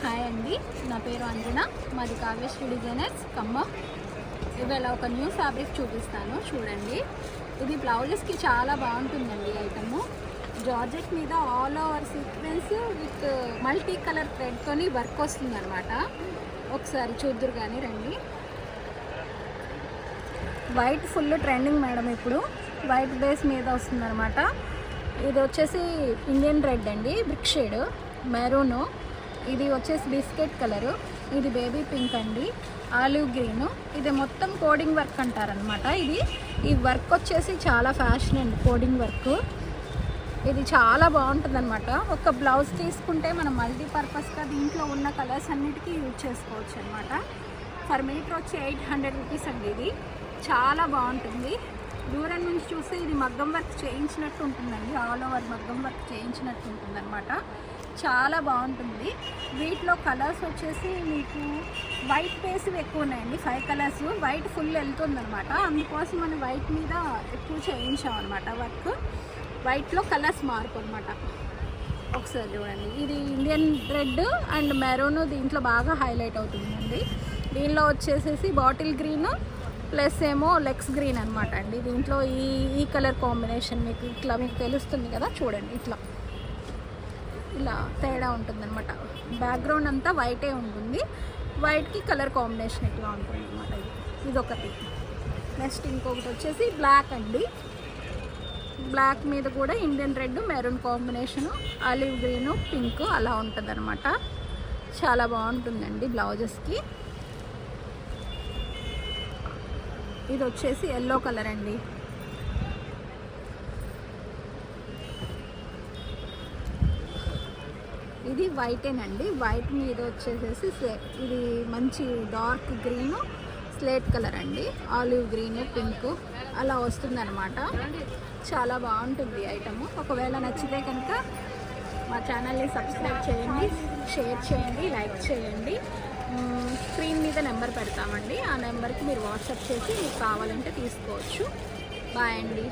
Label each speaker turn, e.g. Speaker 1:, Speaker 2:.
Speaker 1: Hi అండి, నా పేరు అంజన, మాది కావ్యశ్రీ డిజైనర్స్ ఖమ్మం. ఇవాళ ఒక న్యూ ఫ్యాబ్రిక్ చూపిస్తాను, చూడండి. ఇది బ్లౌజెస్కి చాలా బాగుంటుందండి. ఐటము జార్జెట్ మీద all over sequence with multi colour థ్రెడ్తోని వర్క్ వస్తుంది అనమాట. ఒకసారి చూద్దురు కానీ రండి. వైట్ ఫుల్ ట్రెండింగ్ మేడం, ఇప్పుడు వైట్ బేస్ మీద వస్తుంది అనమాట. ఇది వచ్చేసి ఇండియన్ రెడ్ అండి, బ్రిక్ షేడ్, మెరూను. ఇది వచ్చేసి బిస్కెట్ కలరు, ఇది బేబీ పింక్ అండి, ఆలివ్ గ్రీను. ఇది మొత్తం కోడింగ్ వర్క్ అంటారనమాట. ఈ వర్క్ వచ్చేసి చాలా ఫ్యాషన్ అండి, కోడింగ్ వర్క్. ఇది చాలా బాగుంటుంది అనమాట. ఒక బ్లౌజ్ తీసుకుంటే మనం మల్టీపర్పస్గా దీంట్లో ఉన్న కలర్స్ అన్నిటికీ యూజ్ చేసుకోవచ్చు అనమాట. పర్ మీటర్ వచ్చి 800 రూపీస్ అండి. ఇది చాలా బాగుంటుంది. దూరం నుంచి చూస్తే ఇది మగ్గం వర్క్ చేయించినట్టు ఉంటుందండి, ఆల్ ఓవర్ మగ్గం వర్క్ చేయించినట్టు ఉంటుంది అనమాట. చాలా బాగుంటుంది. వీటిలో కలర్స్ వచ్చేసి మీకు వైట్ బేస్ ఎక్కువ ఉన్నాయండి, 5 కలర్స్. వైట్ ఫుల్ వెళ్తుంది అనమాట, అందుకోసం మనం వైట్ మీద ఎక్కువ చేయించాం అనమాట వర్క్. వైట్లో కలర్స్ మార్పు అనమాట. ఒకసారి చూడండి, ఇది ఇండియన్ రెడ్ అండ్ మెరూన్ దీంట్లో బాగా హైలైట్ అవుతుందండి. దీనిలో వచ్చేసేసి బాటిల్ గ్రీన్ ప్లస్ ఏమో లెక్స్ గ్రీన్ అనమాట అండి. దీంట్లో ఈ కలర్ కాంబినేషన్ మీకు తెలుస్తుంది కదా, చూడండి. ఇలా తేడా ఉంటుందన్నమాట. బ్యాక్గ్రౌండ్ అంతా వైటే ఉంటుంది, వైట్కి కలర్ కాంబినేషన్ ఇట్లా ఉంటుంది అనమాట. ఇదొకటి. నెక్స్ట్ ఇంకొకటి వచ్చేసి బ్లాక్ అండి. బ్లాక్ మీద కూడా Indian red maroon combination, olive green, pink అలా ఉంటుంది అనమాట. చాలా బాగుంటుందండి బ్లౌజెస్కి. ఇది వచ్చేసి ఎల్లో కలర్ అండి. ఇది వైటేనండి. వైట్ మీద వచ్చేసేసి ఇది మంచి డార్క్ గ్రీను, స్లేట్ కలర్ అండి, ఆలివ్ గ్రీను, పింక్ అలా వస్తుందన్నమాట. చాలా బాగుంటుంది ఐటము. ఒకవేళ నచ్చితే కనుక మా ఛానల్ని సబ్స్క్రైబ్ చేయండి, షేర్ చేయండి, లైక్ చేయండి. స్క్రీన్ మీద నెంబర్ పెడతామండి, ఆ నెంబర్కి మీరు వాట్సాప్ చేసి మీకు కావాలంటే తీసుకోవచ్చు. బాయ్ అండి.